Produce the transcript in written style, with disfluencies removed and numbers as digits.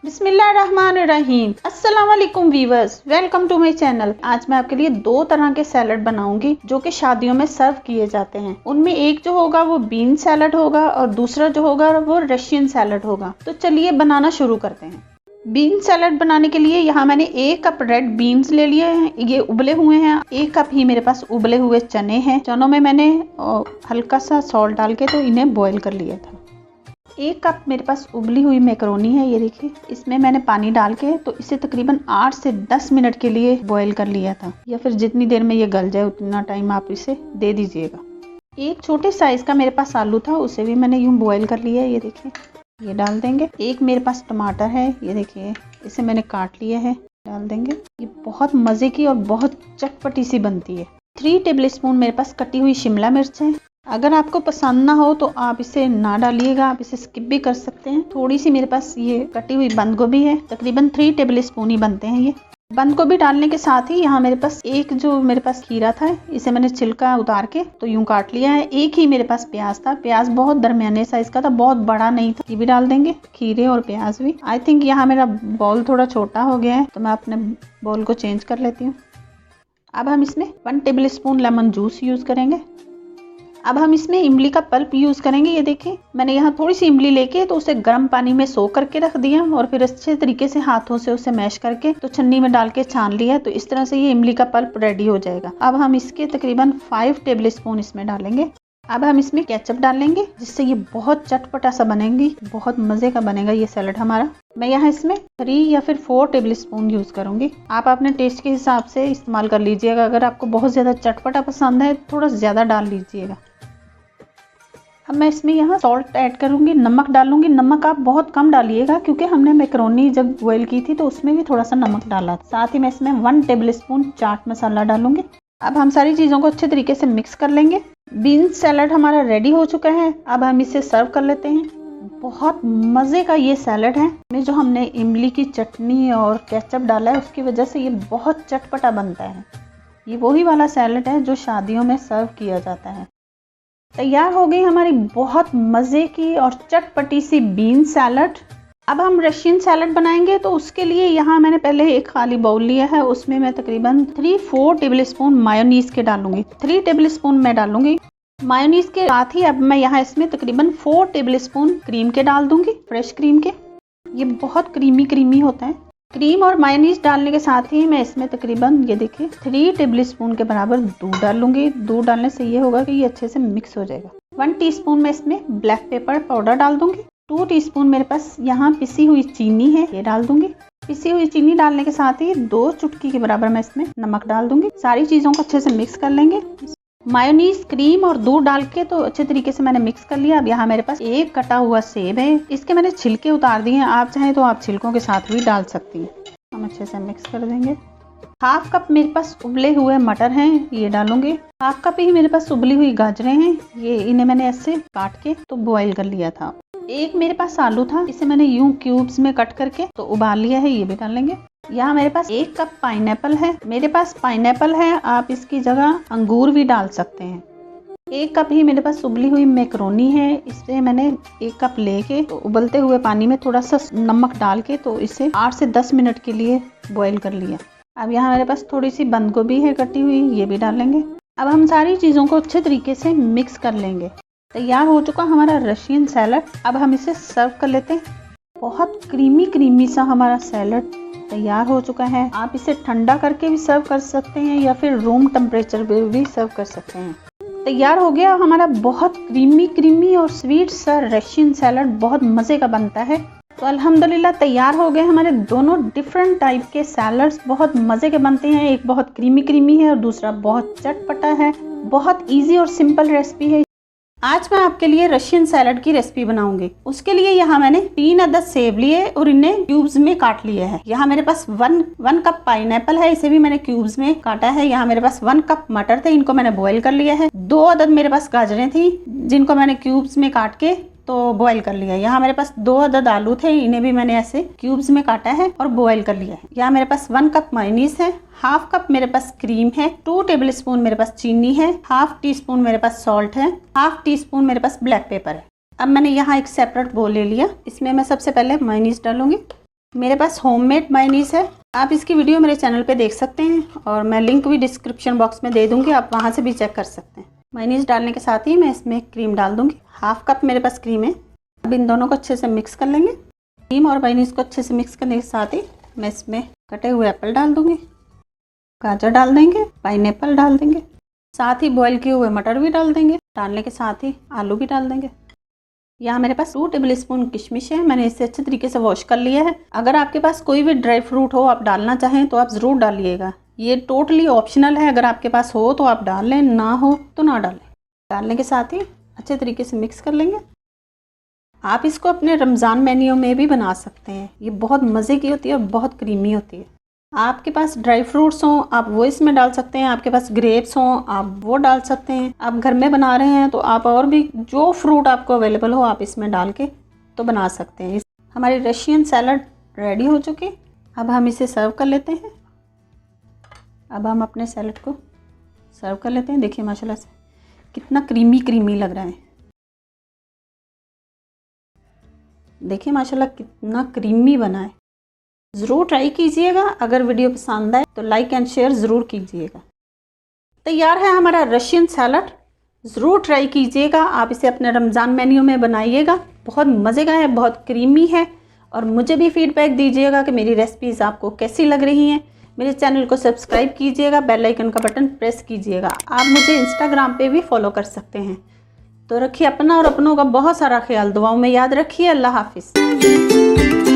बिस्मिल्लाहिर्रहमानिर्रहीम। अस्सलाम वालेकुम viewers, welcome to my channel. आज मैं आपके लिए दो तरह के सैलड बनाऊंगी जो कि शादियों में सर्व किए जाते हैं। उनमें एक जो होगा वो बीन सैलड होगा और दूसरा जो होगा वो रशियन सैलड होगा। तो चलिए बनाना शुरू करते हैं। बीन सैलड बनाने के लिए यहाँ मैंने 1 कप रेड बीन्स ले लिए हैं, ये उबले हुए हैं। 1 कप ही मेरे पास उबले हुए चने हैं। चनों में मैंने हल्का सा सॉल्ट डाल के तो इन्हें बॉईल कर लिया था। 1 कप मेरे पास उबली हुई मैक्रोनी है, ये देखिए। इसमें मैंने पानी डाल के तो इसे तकरीबन 8 से 10 मिनट के लिए बॉईल कर लिया था, या फिर जितनी देर में ये गल जाए उतना टाइम आप इसे दे दीजिएगा। एक छोटे साइज का मेरे पास आलू था, उसे भी मैंने यूं बॉईल कर लिया है, ये देखिए। ये डाल देंगे। एक मेरे पास टमाटर है, ये देखिए, इसे मैंने काट लिया है, डाल देंगे। ये बहुत मज़े की और बहुत चटपटी सी बनती है। 3 टेबलस्पून मेरे पास कटी हुई शिमला मिर्च है। अगर आपको पसंद ना हो तो आप इसे ना डालिएगा, आप इसे स्किप भी कर सकते हैं। थोड़ी सी मेरे पास ये कटी हुई बंद गोभी है, तकरीबन 3 टेबलस्पून ही बनते हैं ये। बंद गोभी डालने के साथ ही यहाँ मेरे पास एक जो मेरे पास खीरा था, इसे मैंने छिलका उतार के तो यूं काट लिया है। एक ही मेरे पास प्याज था, प्याज बहुत दरमियाने साइज का था, बहुत बड़ा नहीं था। ये भी डाल देंगे, खीरे और प्याज भी। आई थिंक यहाँ मेरा बॉल थोड़ा छोटा हो गया है तो मैं अपने बॉल को चेंज कर लेती हूँ। अब हम इसमें 1 टेबलस्पून लेमन जूस यूज करेंगे। अब हम इसमें इमली का पल्प यूज़ करेंगे। ये देखिए, मैंने यहाँ थोड़ी सी इमली लेके तो उसे गर्म पानी में सोख करके रख दिया और फिर अच्छे तरीके से हाथों से उसे मैश करके तो छन्नी में डाल के छान लिया। तो इस तरह से ये इमली का पल्प रेडी हो जाएगा। अब हम इसके तकरीबन 5 टेबलस्पून इसमें डालेंगे। अब हम इसमें केचप डालेंगे, जिससे ये बहुत चटपटा सा बनेगी, बहुत मज़े का बनेगा ये सैलड हमारा। मैं यहाँ इसमें 3 या फिर 4 टेबलस्पून यूज़ करूँगी। आप अपने टेस्ट के हिसाब से इस्तेमाल कर लीजिएगा। अगर आपको बहुत ज़्यादा चटपटा पसंद है थोड़ा ज़्यादा डाल लीजिएगा। अब मैं इसमें यहाँ सॉल्ट ऐड करूँगी, नमक डालूंगी। नमक आप बहुत कम डालिएगा क्योंकि हमने मैक्रोनी जब बॉईल की थी तो उसमें भी थोड़ा सा नमक डाला। साथ ही मैं इसमें 1 टेबलस्पून चाट मसाला डालूंगी। अब हम सारी चीज़ों को अच्छे तरीके से मिक्स कर लेंगे। बीन सैलड हमारा रेडी हो चुका है। अब हम इसे सर्व कर लेते हैं। बहुत मज़े का ये सैलड है। में जो हमने इमली की चटनी और केचप डाला है उसकी वजह से ये बहुत चटपटा बनता है। ये वही वाला सैलड है जो शादियों में सर्व किया जाता है। तैयार हो गई हमारी बहुत मज़े की और चटपटी सी बीन सैलड। अब हम रशियन सैलड बनाएंगे तो उसके लिए यहाँ मैंने पहले एक खाली बाउल लिया है, उसमें मैं तकरीबन 3-4 टेबलस्पून मायोनीज़ के डालूंगी। 3 टेबलस्पून मैं डालूंगी। मायोनीज़ के साथ ही अब मैं यहाँ इसमें तकरीबन 4 टेबलस्पून क्रीम के डाल दूंगी, फ्रेश क्रीम के। ये बहुत क्रीमी होता है। क्रीम और मायोनीज डालने के साथ ही मैं इसमें तकरीबन ये देखिए 3 टेबलस्पून के बराबर दूध डाल लूँगी। दूध डालने से ये होगा कि ये अच्छे से मिक्स हो जाएगा। 1 टीस्पून मैं इसमें ब्लैक पेपर पाउडर डाल दूंगी। 2 टीस्पून मेरे पास यहाँ पिसी हुई चीनी है, ये डाल दूंगी। पिसी हुई चीनी डालने के साथ ही 2 चुटकी के बराबर मैं इसमें नमक डाल दूंगी। सारी चीज़ों को अच्छे से मिक्स कर लेंगे। मायोनीज, क्रीम और दूध डाल के तो अच्छे तरीके से मैंने मिक्स कर लिया। अब यहाँ मेरे पास एक कटा हुआ सेब है, इसके मैंने छिलके उतार दिए हैं। आप चाहें तो आप छिलकों के साथ भी डाल सकती हैं। हम अच्छे से मिक्स कर देंगे। 1/2 कप मेरे पास उबले हुए मटर हैं, ये डालूंगी। 1/2 कप ही मेरे पास उबली हुई गाजरें हैं, ये इन्हें मैंने ऐसे काट के तो बॉईल कर लिया था। एक मेरे पास आलू था, इसे मैंने यूं क्यूब्स में कट करके तो उबाल लिया है, ये भी डालेंगे। यहाँ मेरे पास 1 कप पाइनएप्पल है। मेरे पास पाइनएप्पल है, आप इसकी जगह अंगूर भी डाल सकते हैं। 1 कप ही मेरे पास उबली हुई मैक्रोनी है, इससे मैंने 1 कप लेके तो उबलते हुए पानी में थोड़ा सा नमक डाल के तो इसे 8 से 10 मिनट के लिए बॉईल कर लिया। अब यहाँ मेरे पास थोड़ी सी बंद गोभी है कटी हुई, ये भी डालेंगे। अब हम सारी चीज़ों को अच्छे तरीके से मिक्स कर लेंगे। तैयार हो चुका हमारा रशियन सैलड। अब हम इसे सर्व कर लेते हैं। बहुत क्रीमी सा हमारा सैलड तैयार हो चुका है। आप इसे ठंडा करके भी सर्व कर सकते हैं या फिर रूम टेम्परेचर पे भी सर्व कर सकते हैं। तैयार हो गया हमारा बहुत क्रीमी और स्वीट सा रशियन सैलड, बहुत मज़े का बनता है। तो अल्हम्दुलिल्लाह तैयार हो गए हमारे दोनों डिफरेंट टाइप के सैलड्स, बहुत मज़े के बनते हैं। एक बहुत क्रीमी है और दूसरा बहुत चटपटा है। बहुत इजी और सिंपल रेसिपी है। आज मैं आपके लिए रशियन सैलड की रेसिपी बनाऊंगी। उसके लिए यहाँ मैंने 3 अदद सेब लिए और इन्हें क्यूब्स में काट लिए है। यहाँ मेरे पास 1 कप पाइनएप्पल है, इसे भी मैंने क्यूब्स में काटा है। यहाँ मेरे पास 1 कप मटर थे, इनको मैंने बॉईल कर लिया है। 2 अदद मेरे पास गाजरें थी जिनको मैंने क्यूब्स में काट के तो बॉईल कर लिया। यहाँ मेरे पास 2 अदद आलू थे, इन्हें भी मैंने ऐसे क्यूब्स में काटा है और बॉईल कर लिया है। यहाँ मेरे पास 1 कप मायोनीज है, 1/2 कप मेरे पास क्रीम है, 2 टेबलस्पून मेरे पास चीनी है, 1/2 टीस्पून मेरे पास सॉल्ट है, 1/2 टीस्पून मेरे पास ब्लैक पेपर है। अब मैंने यहाँ एक सेपरेट बोल ले लिया, इसमें मैं सबसे पहले मायोनीज डालूंगी। मेरे पास होममेड मायोनीज़ है। आप इसकी वीडियो मेरे चैनल पे देख सकते हैं और मैं लिंक भी डिस्क्रिप्शन बॉक्स में दे दूँगी, आप वहाँ से भी चेक कर सकते हैं। मायोनीज़ डालने के साथ ही मैं इसमें क्रीम डाल दूँगी। 1/2 कप मेरे पास क्रीम है। अब इन दोनों को अच्छे से मिक्स कर लेंगे। क्रीम और मायोनीज़ को अच्छे से मिक्स करने के साथ ही मैं इसमें कटे हुए एप्पल डाल दूँगी, गाजर डाल देंगे, पाइनएप्पल डाल देंगे, साथ ही बॉईल किए हुए मटर भी डाल देंगे। डालने के साथ ही आलू भी डाल देंगे। यहाँ मेरे पास 2 टेबलस्पून किशमिश है, मैंने इसे अच्छे तरीके से वॉश कर लिया है। अगर आपके पास कोई भी ड्राई फ्रूट हो आप डालना चाहें तो आप ज़रूर डालिएगा, ये टोटली ऑप्शनल है। अगर आपके पास हो तो आप डाल लें, ना हो तो ना डालें। डालने के साथ ही अच्छे तरीके से मिक्स कर लेंगे। आप इसको अपने रमज़ान मेन्यू में भी बना सकते हैं, ये बहुत मज़े की होती है और बहुत क्रीमी होती है। आपके पास ड्राई फ्रूट्स हों आप वो इसमें डाल सकते हैं, आपके पास ग्रेप्स हों आप वो डाल सकते हैं। आप घर में बना रहे हैं तो आप और भी जो फ्रूट आपको अवेलेबल हो आप इसमें डाल के तो बना सकते हैं। हमारी रशियन सैलड रेडी हो चुकी। अब हम इसे सर्व कर लेते हैं। अब हम अपने सैलड को सर्व कर लेते हैं। देखिए माशाल्लाह से कितना क्रीमी क्रीमी लग रहा है। देखिए माशाल्लाह कितना क्रीमी बना है। ज़रूर ट्राई कीजिएगा। अगर वीडियो पसंद आए तो लाइक एंड शेयर ज़रूर कीजिएगा। तैयार है हमारा रशियन सैलड, ज़रूर ट्राई कीजिएगा। आप इसे अपने रमज़ान मेन्यू में बनाइएगा, बहुत मज़े का है, बहुत क्रीमी है। और मुझे भी फीडबैक दीजिएगा कि मेरी रेसिपीज़ आपको कैसी लग रही हैं। मेरे चैनल को सब्सक्राइब कीजिएगा, बेल आइकन का बटन प्रेस कीजिएगा। आप मुझे इंस्टाग्राम पे भी फॉलो कर सकते हैं। तो रखिए अपना और अपनों का बहुत सारा ख्याल, दुआओं में याद रखिए। अल्लाह हाफिज़।